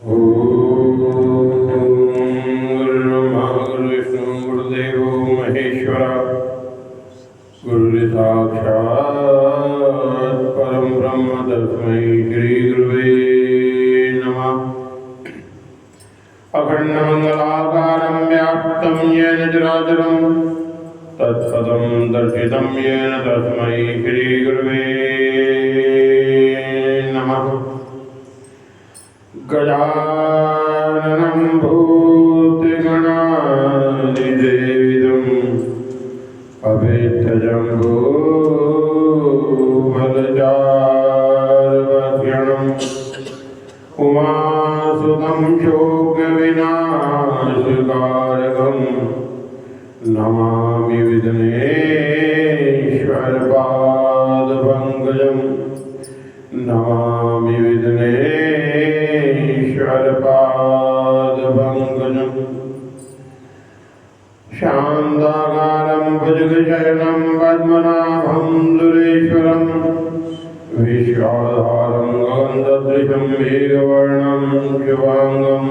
गुरुर्ब्रह्मा गुरुर्विष्णु गुरुदेवो महेश्वर गुरुर्साक्षात् परं ब्रह्म तस्मै श्री गुरुवे नमः। अखण्डमण्डलाकारं व्याप्तं येन चराचरं तत्पदं दर्शितं येन तस्मै श्री गुरुवे नमः। गजाननं भूतगणाधिसेवितं अभीष्टजम्बूफलचारुभक्षणम् उमासुतं शोकविनाशकारकं नमामि विघ्नेश्वरपादपङ्कजं नमामि विघ्नेश्वरपादपङ्कजम्। शान्ताकारं भुजगशयनं पद्मनाभं सुरेश्वरं विश्वाधारं गगनसदृशं मेघवर्णं शुभांगं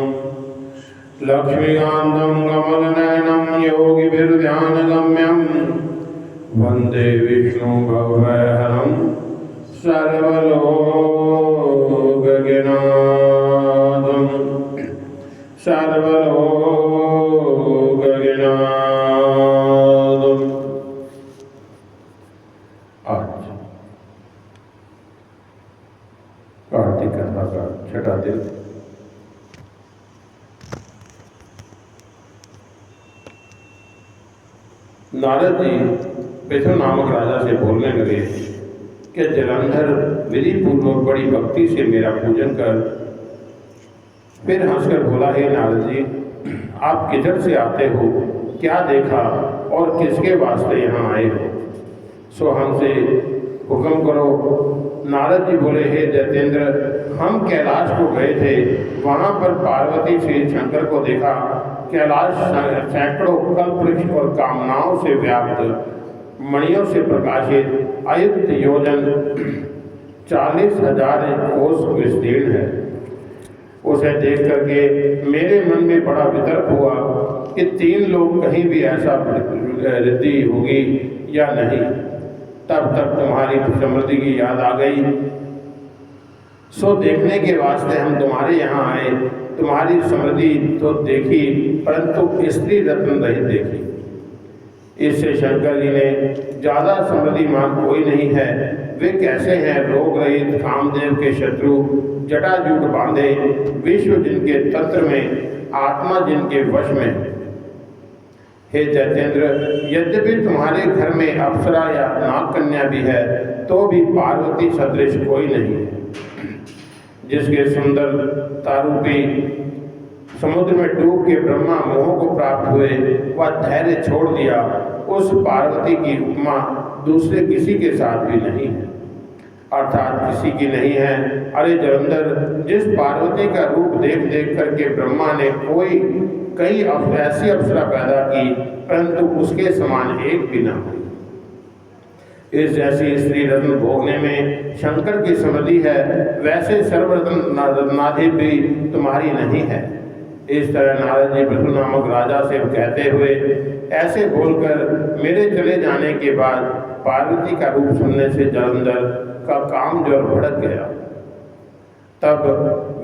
लक्ष्मीकान्तं कमलनयनं योगिभिर्ध्यानगम्यं वन्दे विष्णु भवभयहरं सर्वलोकगणाधं सर्वलोकगणाधं। आज कार्तिक कथा का छठा दिन। नारद जी पृथु नामक राजा से बोलने लगे कि जलंधर विधि पूर्वक बड़ी भक्ति से मेरा पूजन कर। फिर हंसकर बोला, हे नारद जी, आप किधर से आते हो, क्या देखा और किसके वास्ते यहाँ आए हो, सो हमसे हुक्म करो। नारद जी बोले, हे दैत्येंद्र, हम कैलाश को गए थे, वहाँ पर पार्वती श्री शंकर को देखा। कैलाश सैकड़ों कल्पवृक्ष और कामनाओं से व्याप्त, मणियों से प्रकाशित, अयुत योजन 40,000 कोस विस्तीर्ण है। उसे देख करके मेरे मन में बड़ा वितर्क हुआ कि 3 लोग कहीं भी ऐसा रिद्धि होगी या नहीं। तब तक तुम्हारी समृद्धि की याद आ गई, सो देखने के वास्ते हम तुम्हारे यहाँ आए। तुम्हारी समृद्धि तो देखी, परंतु स्त्री रत्न नहीं देखी। इससे शंकर जी ने, ज़्यादा समृद्धिमान कोई नहीं है, वे कैसे हैं, रोग रहित, कामदेव के शत्रु, जटाजूट बांधे, विश्व जिनके तंत्र में, आत्मा जिनके वश में। हे दैत्येंद्र, यद्यपि तुम्हारे घर में अप्सरा या नागकन्या भी है, तो भी पार्वती सदृश कोई नहीं है। जिसके सुंदर तारूपी समुद्र में डूब के ब्रह्मा मोह को प्राप्त हुए, वह धैर्य छोड़ दिया, उस पार्वती की उपमा दूसरे किसी के साथ भी नहीं है, अर्थात किसी की नहीं है। अरे जलंधर, जिस पार्वती का रूप देख देख करके ब्रह्मा ने कई ऐसी अप्सरा पैदा की, परंतु उसके समान एक भी न हुई। इस जैसी स्त्री रत्न भोगने में शंकर की समृद्धि है, वैसे सर्वरत्नाधि भी तुम्हारी नहीं है। इस तरह नारद जी पृथु नामक राजा से कहते हुए ऐसे बोलकर मेरे चले जाने के बाद पार्वती का रूप सुनने से जलंधर का काम ज्वर भड़क गया। तब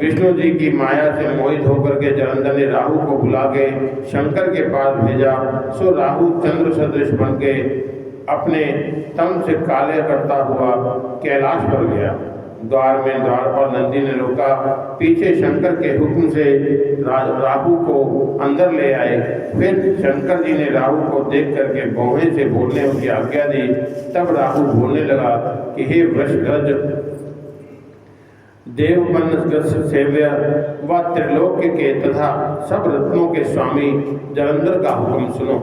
विष्णु जी की माया से मोहित होकर के जलंधर ने राहु को बुला के शंकर के पास भेजा। सो राहु चंद्र सदृश बन के अपने तम से काले करता हुआ कैलाश पर गया। द्वारपाल नंदी ने रोका। पीछे शंकर के हुक्म से राहु को अंदर ले आए। फिर शंकर जी ने राहु को देख करके भौहें से बोलने की आज्ञा दी। तब राहु बोलने लगा कि हे वृषध्वज, देवबन सेव्य व त्रिलोक्य के तथा सब रत्नों के स्वामी जलंधर का हुक्म सुनो।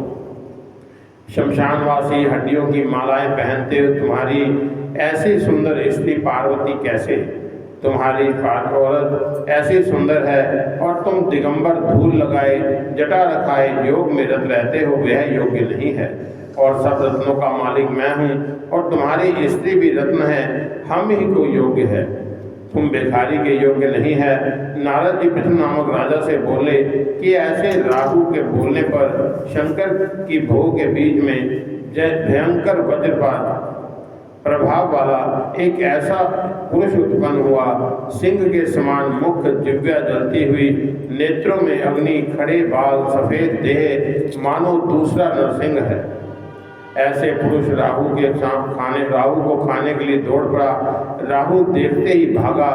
शमशानवासी हड्डियों की मालाएं पहनते हुए तुम्हारी ऐसी सुंदर स्त्री पार्वती कैसे? तुम्हारी औरत ऐसी सुंदर है और तुम दिगंबर धूल लगाए जटा रखाए योग में रत रहते हो, वह योग्य नहीं है। और सब रत्नों का मालिक मैं हूँ और तुम्हारी स्त्री भी रत्न है, हम ही को योग्य है। तुम भिखारी के योग्य नहीं है। नारद जी पृथु नामक राजा से बोले कि ऐसे राहु के बोलने पर शंकर की भोग के बीच में भयंकर वज्रपात प्रभाव वाला एक ऐसा पुरुष उत्पन्न हुआ। सिंह के समान मुख, जिह्वा जलती हुई, नेत्रों में अग्नि, खड़े बाल, सफेद देह, मानो दूसरा नरसिंह है। ऐसे पुरुष राहु को खाने के लिए दौड़ पड़ा। राहु देखते ही भागा,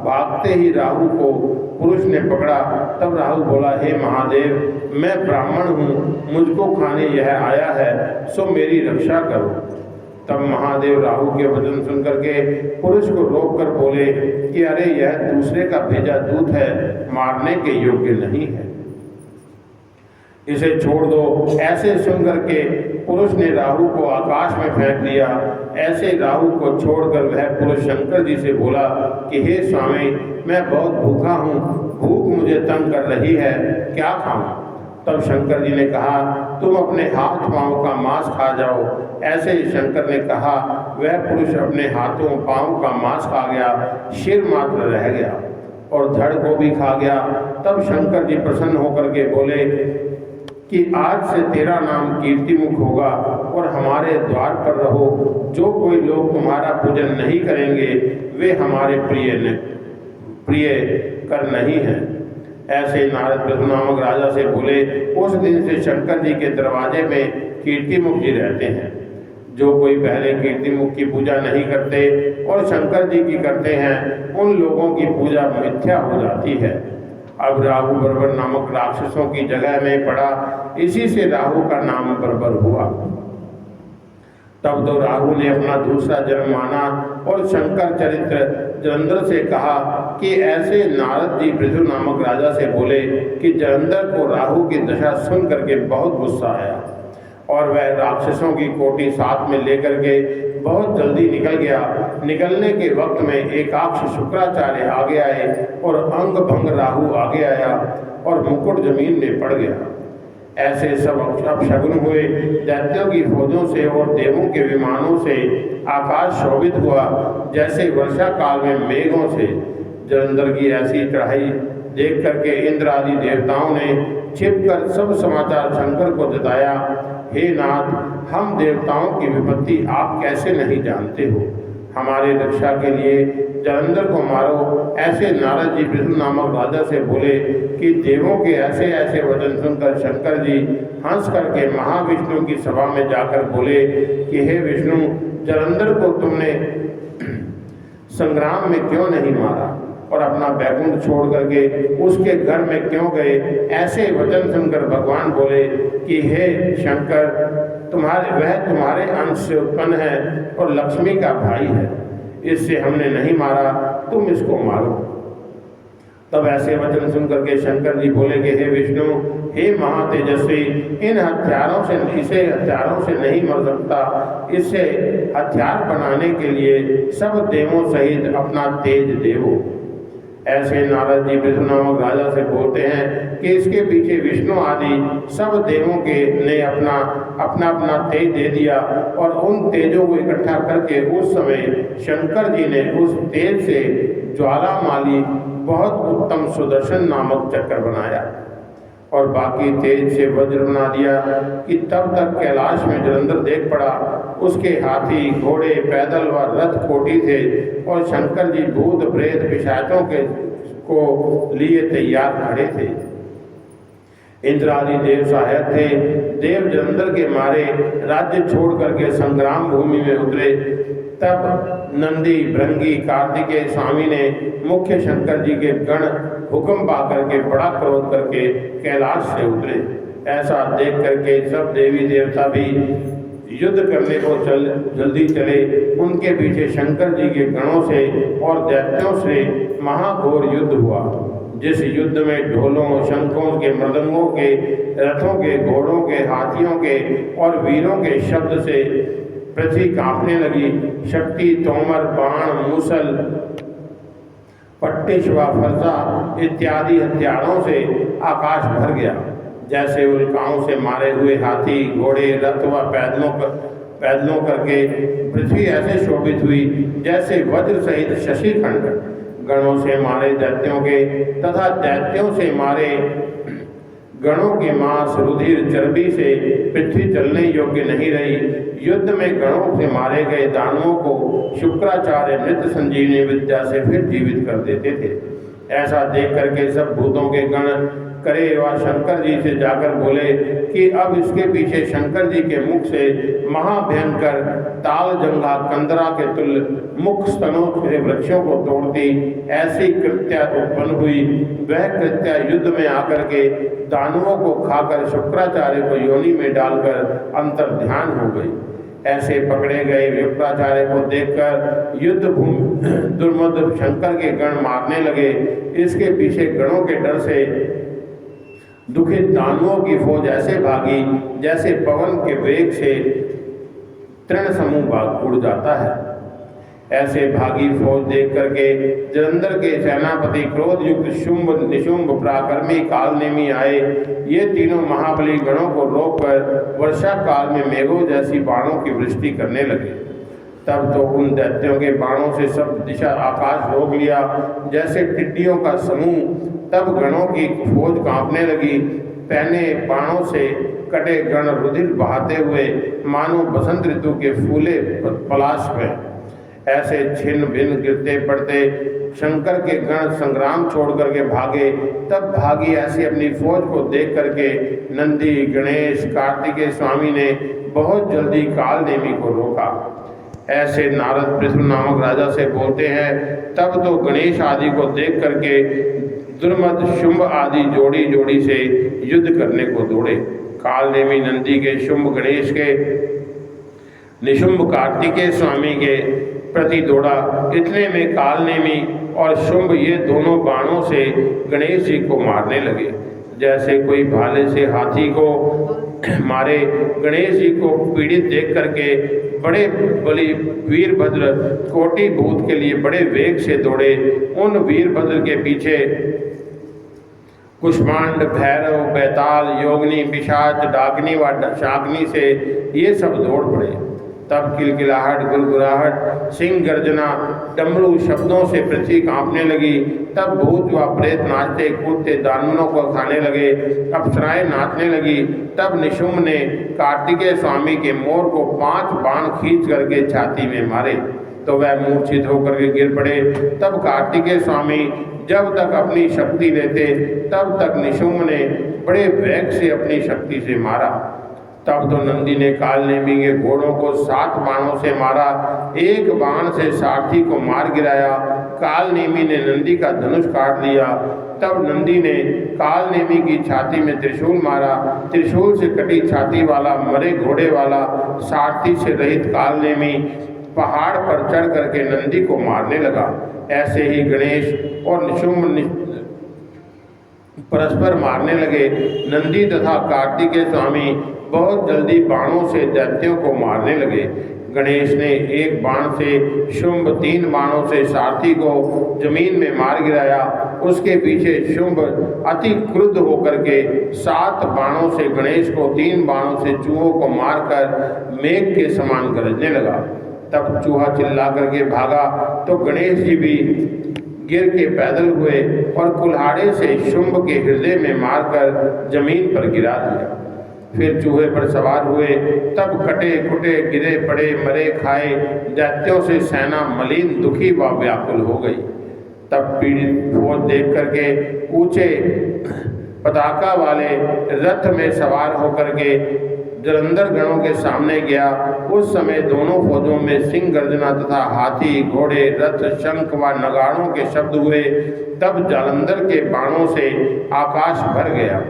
भागते ही राहु को पुरुष ने पकड़ा। तब राहु बोला, हे महादेव, मैं ब्राह्मण हूँ, मुझको खाने यह आया है, सो मेरी रक्षा करो। तब महादेव राहु के वचन सुनकर के पुरुष को रोक कर बोले कि अरे यह दूसरे का भेजा दूत है, मारने के योग्य नहीं है, इसे छोड़ दो। ऐसे सुनकर के पुरुष ने राहु को आकाश में फेंक दिया। ऐसे राहु को छोड़कर वह पुरुष शंकर जी से बोला कि हे स्वामी, मैं बहुत भूखा हूँ, भूख मुझे तंग कर रही है, क्या खाऊं? तब शंकर जी ने कहा, तुम अपने हाथ पांव का मांस खा जाओ। ऐसे ही शंकर ने कहा। वह पुरुष अपने हाथों पांव का मांस खा गया, सिर मात्र रह गया और धड़ को भी खा गया। तब शंकर जी प्रसन्न होकर के बोले कि आज से तेरा नाम कीर्तिमुख होगा और हमारे द्वार पर रहो। जो कोई लोग तुम्हारा पूजन नहीं करेंगे वे हमारे प्रिय कर नहीं है। ऐसे नारद पृथु नामक राजा से बोले। उस दिन से शंकर जी के दरवाजे में कीर्तिमुख जी रहते हैं। जो कोई पहले कीर्तिमुख की पूजा नहीं करते और शंकर जी की करते हैं, उन लोगों की पूजा मिथ्या हो जाती है। अब राहु बर्बर नामक राक्षसों की जगह में पड़ा, इसी से राहु का नाम बर्बर हुआ। तब तो राहु ने अपना दूसरा जन्म माना और शंकर चरित्र जलंधर से कहा कि ऐसे नारद जी पृथु नामक राजा से बोले कि जलंधर को राहु की दशा सुन करके बहुत गुस्सा आया और वह राक्षसों की कोटि साथ में लेकर के बहुत जल्दी निकल गया। निकलने के वक्त में एकाक्ष शुक्राचार्य आगे आए और अंग भंग राहु आगे आया और मुकुट जमीन में पड़ गया। ऐसे सब अपशगुन हुए। दैत्यों की फौजों से और देवों के विमानों से आकाश शोभित हुआ, जैसे वर्षा काल में मेघों से। जलंधर की ऐसी चढ़ाई देख करके इंद्र आदि देवताओं ने छिपकर सब समाचार शंकर को जताया। हे नाथ, हम देवताओं की विपत्ति आप कैसे नहीं जानते हो? हमारे रक्षा के लिए जलंधर को मारो। ऐसे नारद जी पृथु नामक राजा से बोले कि देवों के ऐसे ऐसे वचन सुनकर शंकर जी हंस करके महाविष्णु की सभा में जाकर बोले कि हे विष्णु, जलंधर को तुमने संग्राम में क्यों नहीं मारा और अपना बैकुंठ छोड़ करके उसके घर में क्यों गए? ऐसे वचन सुनकर भगवान बोले कि हे शंकर, वह तुम्हारे अंश से उत्पन्न है और लक्ष्मी का भाई है, इससे हमने नहीं मारा, तुम इसको मारो। तब ऐसे वचन सुनकर के शंकर जी बोले कि हे विष्णु, हे महातेजस्वी, इसे हथियारों से नहीं मर सकता। इससे हथियार बनाने के लिए सब देवों सहित अपना तेज देवो। ऐसे नारद जी पृथु नामक राजा से बोलते हैं कि इसके पीछे विष्णु आदि सब देवों के ने अपना तेज दे दिया और उन तेजों को इकट्ठा करके उस समय शंकर जी ने उस तेज से ज्वालामाली बहुत उत्तम सुदर्शन नामक चक्र बनाया और बाकी तेज से वज्र बना दिया कि तब तक कैलाश में जलंधर देख पड़ा। उसके हाथी, घोड़े, पैदल व रथ कोटि थे और शंकर जी भूत प्रेत पिशाचों को लिए तैयार खड़े थे। इंद्र आदि देव सहायक थे। देव जलंधर के मारे राज्य छोड़ करके संग्राम भूमि में उतरे। तब नंदी, भृंगी, कार्तिकेय स्वामी ने मुख्य शंकर जी के गण हुक्म पा करके बड़ा क्रोध करके कैलाश से उतरे। ऐसा देख करके सब देवी देवता भी युद्ध करने को जल्दी चले। उनके पीछे शंकर जी के गणों से और दैत्यों से महाघोर युद्ध हुआ, जिस युद्ध में ढोलों, शंखों के, मृदंगों के, रथों के, घोड़ों के, हाथियों के और वीरों के शब्द से पृथ्वी कांपने लगी। शक्ति, तोमर, बाण, मूसल, पट्टिश व फरसा इत्यादि हथियारों से आकाश भर गया। जैसे उल्काओं से मारे हुए हाथी, घोड़े, रथ व पैदलों करके पृथ्वी ऐसे शोभित हुई जैसे वज्र सहित शशिखंड। गणों से मारे दैत्यों के तथा दैत्यों से मारे गणों के मांस रुधिर चर्बी से पृथ्वी चलने योग्य नहीं रही। युद्ध में गणों से मारे गए दानवों को शुक्राचार्य मृत संजीवनी विद्या से फिर जीवित कर देते थे। ऐसा देख करके सब भूतों के गण करे व शंकर जी से जाकर बोले कि अब इसके पीछे शंकर जी के मुख से महाभयंकर ताल जंघा कंदरा के तुल्य मुख स्तनों से वृक्षों को तोड़ती ऐसी कृत्या उत्पन्न हुई। वह कृत्या युद्ध में आकर के दानवों को खाकर शुक्राचार्य को योनि में डालकर अंतर्ध्यान हो गई। ऐसे पकड़े गए शुक्राचार्य को देखकर युद्ध भूमि दुर्मद शंकर के गण मारने लगे। इसके पीछे गणों के डर से दुखित दानवों की फौज ऐसे भागी जैसे पवन के वेग से तृण समूह भाग उड़ जाता है। ऐसे भागी फौज देख करके जलंधर के सेनापति क्रोध युक्त शुंभ निशुंभ पराक्रमी कालनेमी आए। ये तीनों महाबली गणों को रोककर वर्षा काल में मेघों जैसी बाणों की वृष्टि करने लगे। तब तो उन दैत्यों के बाणों से सब दिशा आकाश रोक लिया जैसे टिड्डियों का समूह। तब गणों की फौज कांपने लगी। पहने बाणों से कटे गण रुधिर बहाते हुए मानो बसंत ऋतु के फूले पलाश में ऐसे छिन्न भिन्न गिरते पड़ते शंकर के गण संग्राम छोड़ करके भागे। तब भागी ऐसी अपनी फौज को देख करके नंदी गणेश कार्तिकेय स्वामी ने बहुत जल्दी कालनेमी को रोका। ऐसे नारद पृथु नामक राजा से बोलते हैं। तब तो गणेश आदि को देख करके दुर्मद शुंभ आदि जोड़ी जोड़ी से युद्ध करने को दौड़े। कालनेमी नंदी के, शुंभ गणेश के, निशुंभ कार्तिकेय स्वामी के प्रति दौड़ा। इतने में कालनेमी और शुंभ ये दोनों बाणों से गणेश जी को मारने लगे जैसे कोई भाले से हाथी को मारे। गणेश जी को पीड़ित देख करके बड़े बली वीरभद्र कोटि भूत के लिए बड़े वेग से दौड़े। उन वीरभद्र के पीछे कुष्मांड, भैरव, बैताल, योगिनी, पिशाच, डाकिनी व शाकिनी से ये सब दौड़ पड़े। तब किलकिलाहट, गुरगुराहट, सिंह गर्जना, डमरू शब्दों से पृथ्वी कांपने लगी। तब भूत व प्रेत नाचते कूदते दानवों को खाने लगे। अप्सराएं नाचने लगी। तब निशुंभ ने कार्तिकेय स्वामी के मोर को 5 बाण खींच करके छाती में मारे तो वह मूर्छित होकर के गिर पड़े। तब कार्तिकेय स्वामी जब तक अपनी शक्ति लेते तब तक निशुंभ ने बड़े वेग से अपनी शक्ति से मारा। तब तो नंदी ने कालनेमी के घोड़ों को 7 बाणों से मारा। एक बाण से सारथी को मार गिराया। कालनेमी ने नंदी का धनुष काट लिया। तब नंदी ने कालनेमी की छाती में त्रिशूल मारा। त्रिशूल से कटी छाती वाला मरे घोड़े वाला सारथी से रहित कालनेमी पहाड़ पर चढ़ करके नंदी को मारने लगा। ऐसे ही गणेश और निशुंभ परस्पर मारने लगे। नंदी तथा कार्तिकेय स्वामी बहुत जल्दी बाणों से दैत्यों को मारने लगे। गणेश ने एक बाण से शुंभ, 3 बाणों से सारथी को जमीन में मार गिराया। उसके पीछे शुंभ अति क्रुद्ध होकर के 7 बाणों से गणेश को, 3 बाणों से चूहों को मारकर मेघ के समान गरजने लगा। तब चूहा चिल्ला करके भागा तो गणेश जी भी गिर के पैदल हुए और कुल्हाड़े से शुंभ के हृदय में मारकर जमीन पर गिरा दिया। फिर चूहे पर सवार हुए। तब कटे कुटे गिरे पड़े मरे खाए दैत्यों से सेना मलिन दुखी व व्याकुल हो गई। तब पीड़ित फौज देख करके ऊंचे पताका वाले रथ में सवार होकर के जलंधर गणों के सामने गया। उस समय दोनों फौजों में सिंह गर्जना तथा हाथी, घोड़े, रथ, शंख व नगाड़ों के शब्द हुए। तब जलंधर के बाणों से आकाश भर गया।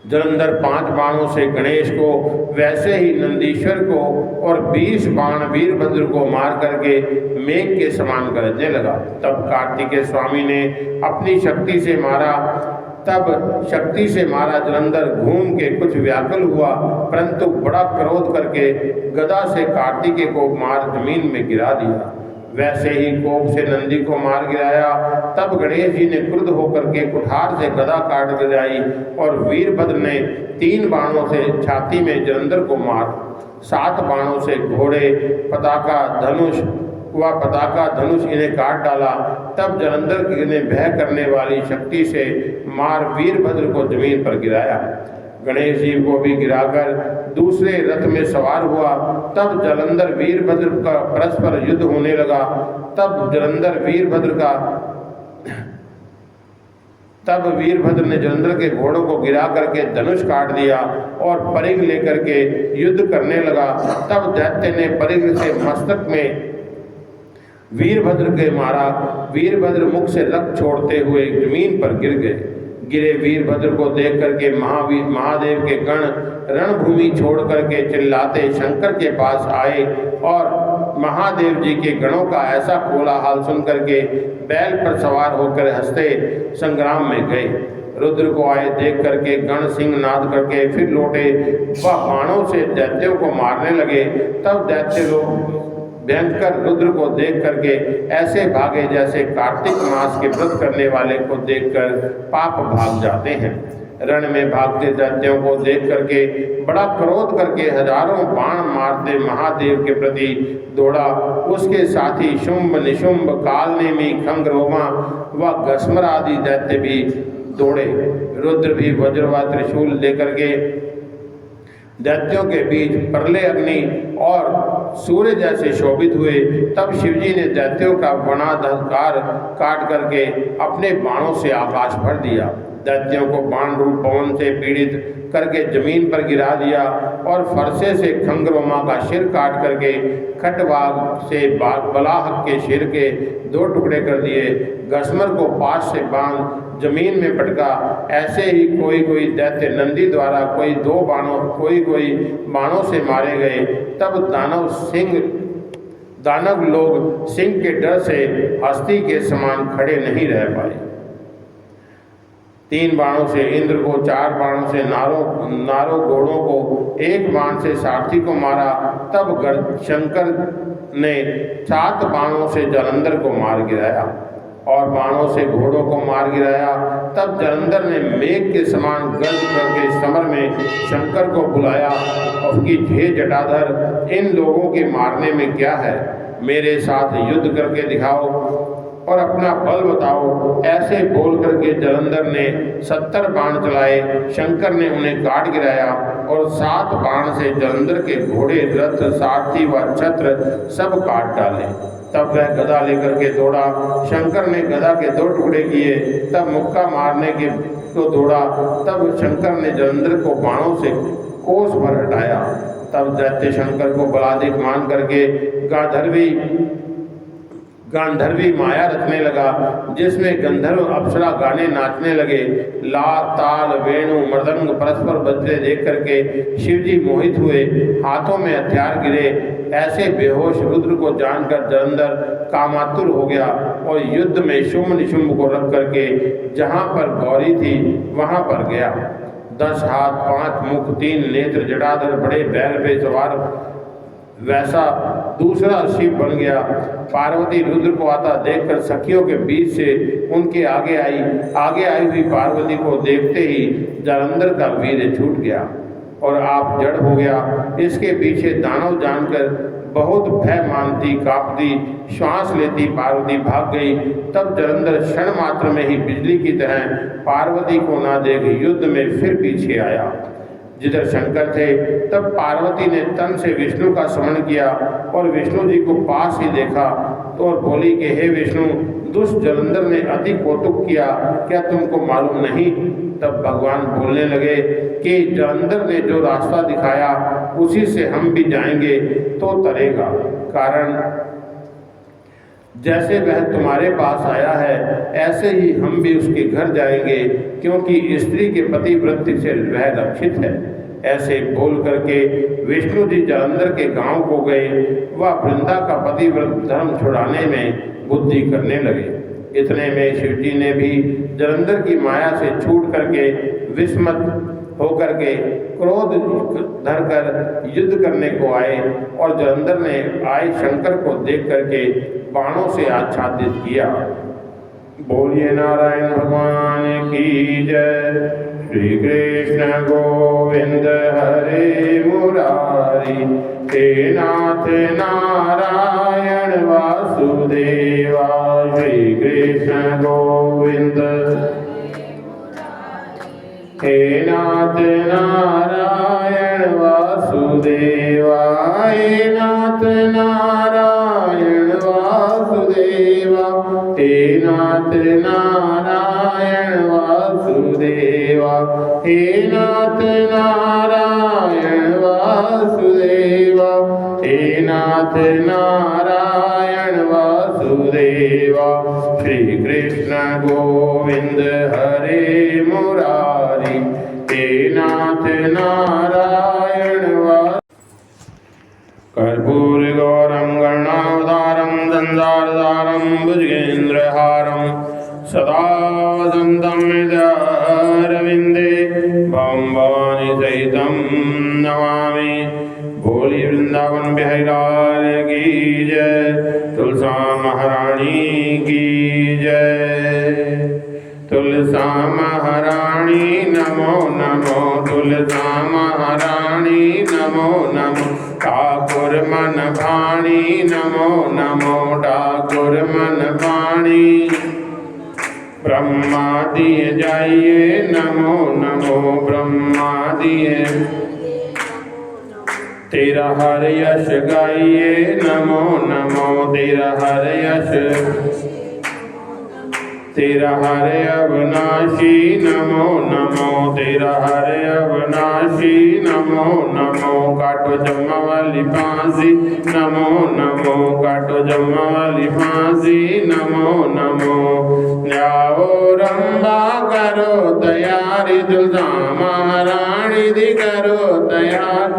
जलंधर 5 बाणों से गणेश को, वैसे ही नंदीश्वर को और 20 बाण वीरभद्र को मार करके मेघ के समान गरजने लगा। तब कार्तिकेय स्वामी ने अपनी शक्ति से मारा। तब शक्ति से मारा जलंधर घूम के कुछ व्याकुल हुआ, परंतु बड़ा क्रोध करके गदा से कार्तिकेय को मार जमीन में गिरा दिया। वैसे ही कोप से नंदी को मार गिराया। तब गणेश जी ने क्रुद्ध होकर के कुठार से गदा काट गिराई और वीरभद्र ने 3 बाणों से छाती में जलंधर को मार, 7 बाणों से घोड़े, पताका, धनुष वह पताका धनुष इन्हें काट डाला। तब जलंधर ने भय करने वाली शक्ति से मार वीरभद्र को जमीन पर गिराया। गणेश जी को भी गिराकर दूसरे रथ में सवार हुआ। तब जलंधर वीरभद्र का परस्पर युद्ध होने लगा। तब वीरभद्र ने जलंधर के घोड़ों को गिरा करके धनुष काट दिया और परिघ लेकर के युद्ध करने लगा। तब दैत्य ने परिघ से मस्तक में वीरभद्र के मारा। वीरभद्र मुख से रक्त छोड़ते हुए जमीन पर गिरे वीरभद्र को देख करके महादेव के गण रणभूमि छोड़ करके चिल्लाते शंकर के पास आए और महादेव जी के गणों का ऐसा कोलाहल सुन करके बैल पर सवार होकर हंसते संग्राम में गए। रुद्र को आए देख करके गण सिंह नाद करके फिर लौटे, वह बाणों से दैत्यों को मारने लगे। तब दैत्य लोग भयंकर रुद्र को देख करके ऐसे भागे जैसे कार्तिक मास के व्रत करने वाले को देखकर पाप भाग जाते हैं। रण में भागते दैत्यों को देख करके बड़ा क्रोध करके हजारों बाण मारते महादेव के प्रति दौड़ा। उसके साथी शुंभ निशुंभ कालनेमी खंगरोमा व घस्मर आदि दैत्य भी दौड़े। रुद्र भी वज्र व त्रिशूल लेकर के दैत्यों के बीच प्रलय अग्नि और सूर्य जैसे शोभित हुए। तब शिवजी ने दैत्यों का वनाधकार काट करके अपने बाणों से आकाश भर दिया। दैत्यों को बाण रूप पवन से पीड़ित करके जमीन पर गिरा दिया और फरसे से खंगरोमा का सिर काट करके खटवाग से बलाहक के सिर के 2 टुकड़े कर दिए। घस्मर को पास से बांध जमीन में पटका। ऐसे ही कोई दैत्य नंदी द्वारा कोई बाणों से मारे गए। तब दानव लोग सिंह के डर से हस्ती के समान खड़े नहीं रह पाए। 3 बाणों से इंद्र को, 4 बाणों से नारों घोड़ों को, 1 बाण से सारथी को मारा। तब शंकर ने 7 बाणों से जलंधर को मार गिराया और बाणों से घोड़ों को मार गिराया। तब जलंधर ने मेघ के समान गर्ज करके समर में शंकर को बुलाया और उसकी हे जटाधर, इन लोगों के मारने में क्या है, मेरे साथ युद्ध करके दिखाओ और अपना बल बताओ। ऐसे बोल करके जलंधर ने 70 बाण चलाए। शंकर ने उन्हें काट गिराया और 7 बाण से जलंधर के घोड़े, रथ, सारथी व छत्र सब काट डाले। तब वह गदा लेकर के दौड़ा। शंकर ने गदा के 2 टुकड़े किए। तब मुक्का मारने के को दौड़ा। तब शंकर ने जलंधर को बाणों से कोस भर हटाया। तब दैत्य शंकर को बलाधिक मान करके गांधर्वी माया रचने लगा, जिसमें गंधर्व अप्सरा गाने नाचने लगे। लात, ताल, वेणु, मृदंग परस्पर बजते देख करके शिवजी मोहित हुए, हाथों में हथियार गिरे। ऐसे बेहोश रुद्र को जानकर जलंधर कामातुर हो गया और युद्ध में शुंभ निशुंभ को रख करके जहाँ पर गौरी थी वहाँ पर गया। 10 हाथ 5 मुख 3 नेत्र जटाधर बड़े बैल पे सवार वैसा दूसरा शिव बन गया। पार्वती रुद्र को आता देखकर सखियों के बीच से उनके आगे आई हुई पार्वती को देखते ही जलंधर का वीर छूट गया और आप जड़ हो गया। इसके पीछे दानव जानकर बहुत भय मानती, कांपती, श्वास लेती पार्वती भाग गई। तब जलंधर क्षण मात्र में ही बिजली की तरह पार्वती को ना देख युद्ध में फिर पीछे आया। जिधर शंकर थे तब पार्वती ने तन से विष्णु का स्मरण किया और विष्णु जी को पास ही देखा तो और बोली कि हे विष्णु, दुष्ट जलंधर ने अति कौतुक किया, क्या तुमको मालूम नहीं? तब भगवान बोलने लगे कि जलंधर ने जो रास्ता दिखाया उसी से हम भी जाएंगे तो तरेगा। कारण जैसे वह तुम्हारे पास आया है ऐसे ही हम भी उसके घर जाएंगे, क्योंकि स्त्री के पतिव्रत से वह रक्षित है। ऐसे बोल करके विष्णु जी जलंधर के गांव को गए। वह वृंदा का पतिव्रत धर्म छुड़ाने में बुद्धि करने लगे। इतने में शिवजी ने भी जलंधर की माया से छूट करके विस्मत होकर के क्रोध धरकर युद्ध करने को आए और जलंधर ने आए शंकर को देख करके बाणों से आच्छादित किया। बोलिए नारायण भगवान की जय। श्री कृष्ण गोविंद हरे मुरारी, हे नाथ नारायण वासुदेव। नाथ नारायण वासुदेवा, हे नाथ नारायण वासुदेवा, हे नाथ नारायण वासुदेवा, हे नाथ नारायण वासुदेवा, हे नाथ नारायण वासुदेवा। श्री कृष्ण गोविंद हरे मुरारी, हे नाथ नारायण कर्पूर गौरम गणावतारम संसारसारम भुजगेन्द्रहारम सदा वसन्तं हृदयारविन्दे भं भवानी सहितं नमामि। बोली वृंदावन बिहारी लाल की जय, तुलसा महारानी की जय। तुलसा महारानी नमो नमो, तुलसा महारानी नमो नमो, ठाकुर मन भाणी नमो नमो, ठाकुर मन भाणी। ब्रह्मा दिए जाइए नमो नमो, ब्रह्मा दिए तेरा हर यश गाइए नमो नमो, तेरा हर यश, तेरा हर अविनाशी नमो नमो, तेरा हर अविनाशी नमो नमो। काटो जम्मा वाली फांसी नमो नमो, काटो जम्मा वाली फांसी नमो नमो। जाओ रंबा करो तैयारी, तुलसा महारानी दी करो तैयार।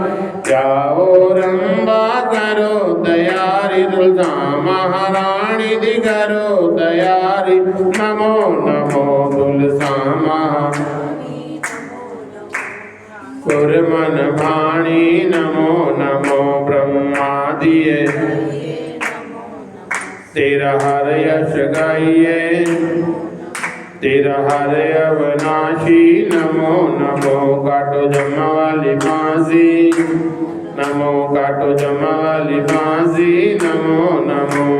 जाओ रंबा करो तैयारी, तुलसा महारानी दी करो तैयारी। नमो नमो तुलसा महाकुर मन भाणी नमो नमो। ब्रह्मा दिए तेरा हर यश गाइए, तेरा हर अविनाशी नमो नमो। काटो जम्मा वाली फांसी नमो, काटो जम्मा वाली फांसी नमो नमो।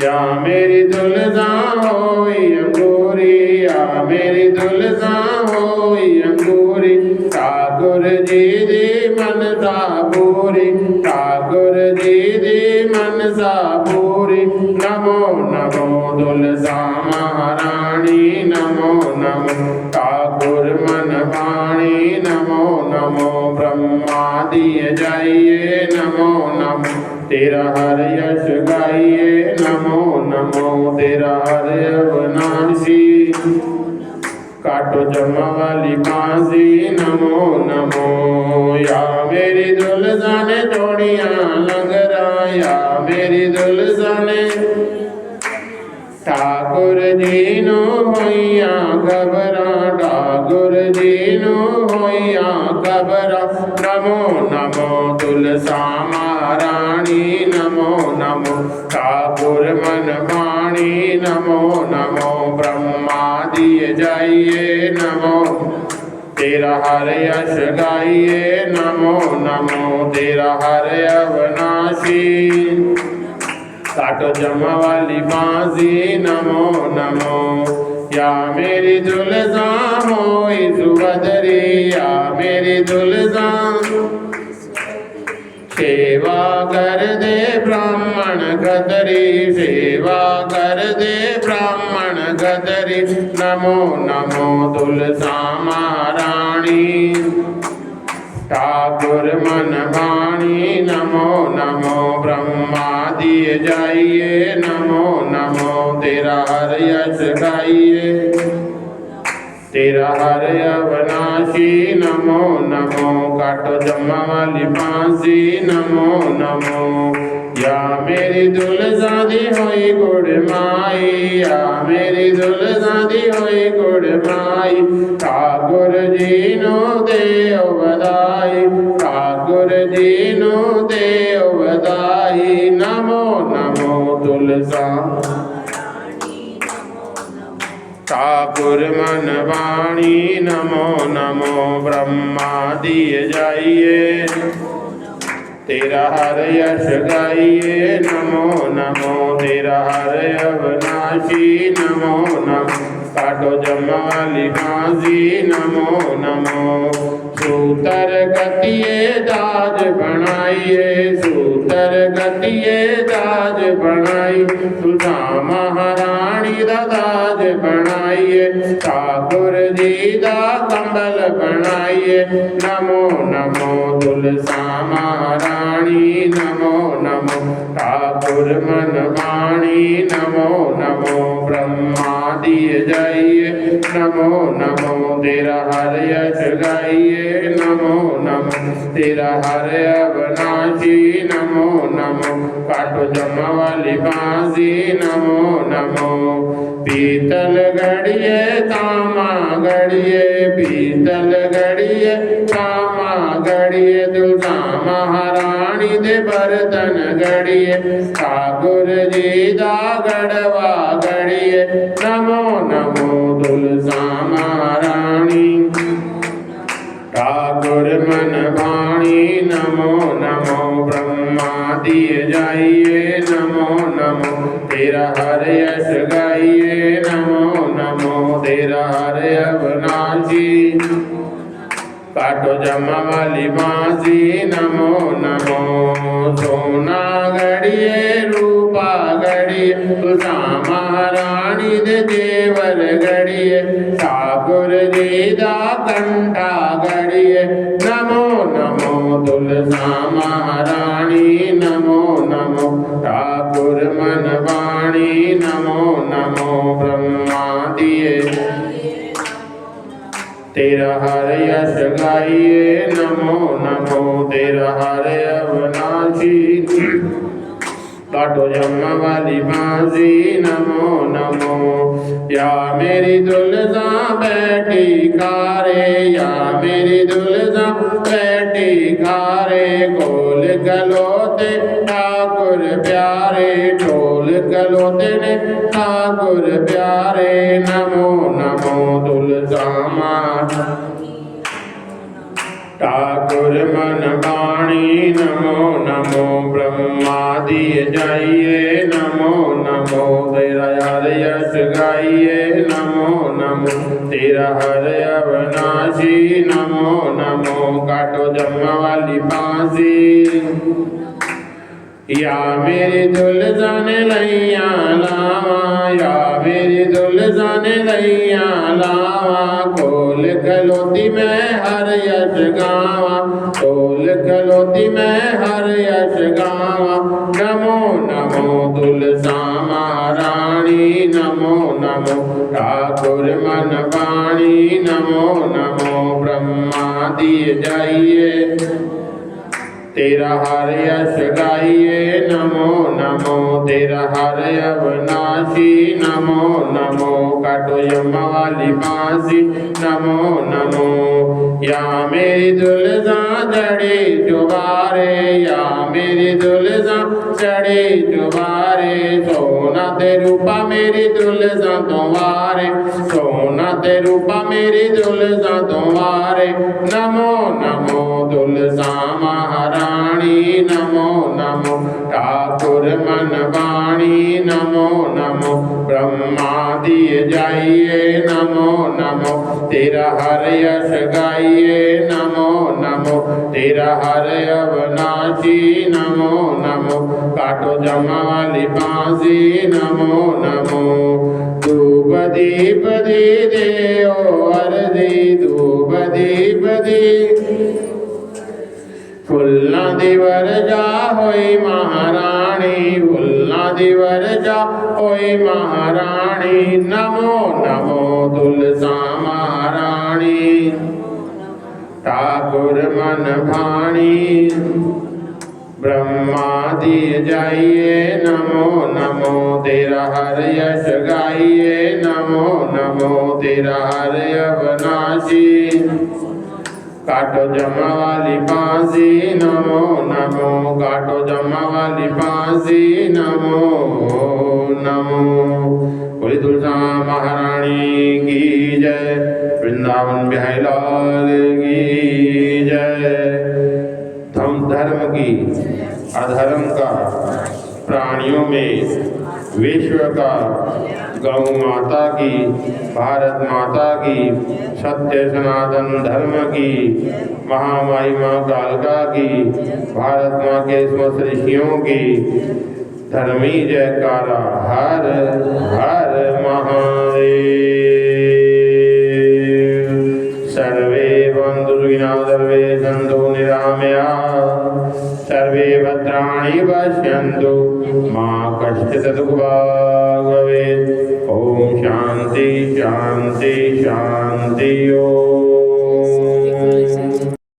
या मेरी तुलसा होई अंगूरी, या मेरी तुलसा होई अंगूरी। ठाकुर जी दी मनसा पूरी, ठाकुर जी दी मनसा पूरी। नमो नमो तुलसा महारानी नमो नमो, ठाकुर मन भाणी नमो नमो। ब्रह्मा दिए जाइए नमो नमो, तेरा हर यश गाइए नमो नमो, तेरा हर अविनाशी। काटो जम्मा वाली फांसी नमो नमो। या मेरी दुल्हन ने जोड़ियां लंगरा, या मेरी दुल्हन ने ठाकुर जी नो होइया खबरा, ठाकुर जी नो होइया खबरा। नमो नमो तुलसा महारानी नमो नमो, ठाकुर मन भाणी नमो नमो। ब्रह्मा दिए जाइए नमो, तेरा हर यश गाइए नमो नमो, तेरा हर अविनाशी। काटो जम्मा वाली फांसी नमो नमो। या मेरी दुल्हन होई सुभद्री, या मेरी दुल्हन सेवा कर दे ब्राह्मण खतरी, सेवा कर दे ब्राह्मण खतरी। नमो नमो तुलसा महारानी, ठाकुर मन भाणी नमो नमो। ब्रह्मा दिए जाइए नमो नमो, तेरा हर यश गाइए, तेरा हर अविनाशी नमो नमो। काटो जम्मा वाली फांसी नमो नमो। या मेरी दुल्हन दी होई गुड़ माई, या मेरी दुल्हन दी होई गुड़ माई। ठाकुर जी नो दे बधाई, ठाकुर जी नो दे बधाई। नमो नमो तुलसा ठाकुर मन वाणी नमो नमो। ब्रह्मा दिए जाइए, तेरा हर यश गाइए नमो नमो, तेरा हर अविनाशी नमो नमो। काटो जमाली बाजी नमो नमो। सूतर गतिये दाज बनाइए, सूतर गतिये दाज बनाई, तुझा महारानी दा दाज बनाइए, ठाकुर जी दा कंबल बनाइए, नमो नमो तुलसा महारानी नमो नमो। ठाकुर मन वाणी नमो नमो। ब्रह्मा दिए जाइए नमो नमो। तेरा हर यश गाइए नमो नमो। तेरा हर अविनाशी नमो नमो। काटो जमा वाली बाजी नमो नमो। पीतल गड़िए तामा गड़िए, पीतल गड़िए तामा गड़िए, तुलसा महारानी दे बर्तन गड़िए, ठाकुर जी दा गड़वा गड़िए, नमो नमो तुलसा महारानी। ठाकुर मन वाणी नमो नमो। ब्रह्मा दिए जाइए नमो नमो। तेरा हर यश गाइए नमो नमो। तेरा हर अविनाशी, काटो जमा वाली बाजी नमो नमो। सोना गड़िए रूपा गड़िए, तुझा महारानी दे देवर गड़िए, ठाकुर जी दा कंठा गड़िए, नमो नमो तुलसा महारानी नमो नमो। ठाकुर मन वाणी नमो नमो। ब्रह्मा दिए तेरा हर यश गाइए नमो नमो। तेरा हर अविनाशी, काटो जमा वाली बाजी नमो नमो। या मेरी दुल्हा बैठी खारे, या मेरी दुल्हा बैठी खारे, खोल गलोते ठाकुर प्यारे, ढोल गलोते ने ठाकुर प्यारे, नमो नमो तुलसा ठाकुर मन वाणी नमो नमो। ब्रह्मा दिए जाइए नमो नमो। तेरा हर यश गाइए नमो नमो। तेरा हर अविनाशी नमो नमो। काटो जमा वाली बाजी, या मेरी दुल्हा ने लैया लावा, या मेरी दुल्हा ने लैया लावा, खोल खलोती मैं हर यश गावा, खोल खलोती मैं हर यश गावा, नमो नमो तुलसा महारानी नमो नमो। ठाकुर मन वाणी नमो नमो। ब्रह्मा दिए जाइए तेरा हर यश गाइए नमो नमो। तेरा हर अविनाशी नमो नमो। काटो यमा वाली बांसी नमो नमो। या मेरी दुल्हा जड़ी जुबारे, या मेरी दुल्हा जड़ी जुबारे, सोना ते रूपा मेरी दुल्हा तुम्हारे, सोना ते रूपा मेरी दुल्हा तुम्हारे, नमो नमो दुल्हा महारानी नमो नमो। ठाकुर मन वाणी नमो नमो। ब्रह्मा दिए जाइए नमो नमो। तेरा हर यश गाइए नमो नमो। तेरा हर अविनाशी नमो नमो। काटो जमा वाली बांसी नमो नमो। धूप दीप दी दे ओ अर्जी, धूप दीप दी फुल्ला दिवर जा होई महारानी, फुल्ला दिवर जा होई महारानी, नमो नमो तुलसा महारानी। ठाकुर मन भाणी ब्रह्मा दिए जाइए नमो नमो। तेरा हर यश गाइए नमो नमो। तेरा हर अविनाशी काटो जमा वाली बांसी नमो नमो। काटो जमा वाली बांसी नमो नमो। बोली तुलसा महारानी की जय। वृंदावन बिहारी लाल की जय। धर्म की अधर्म का प्राणियों में विश्व का गौ माता की, भारत माता की, सत्य सनातन धर्म की, महामाई माँ कालका की, भारत माँ के समस्त ऋषियों की धर्मी जयकारा। हर हर महादेव। सर्वे बंधु सुखिनः सर्वे सन्तु निरामयाः सर्वे भद्राणि पश्यन्तु मा कश्चित् दुःखभाग् भवेत्। ओम शांति शांति शांति। ओम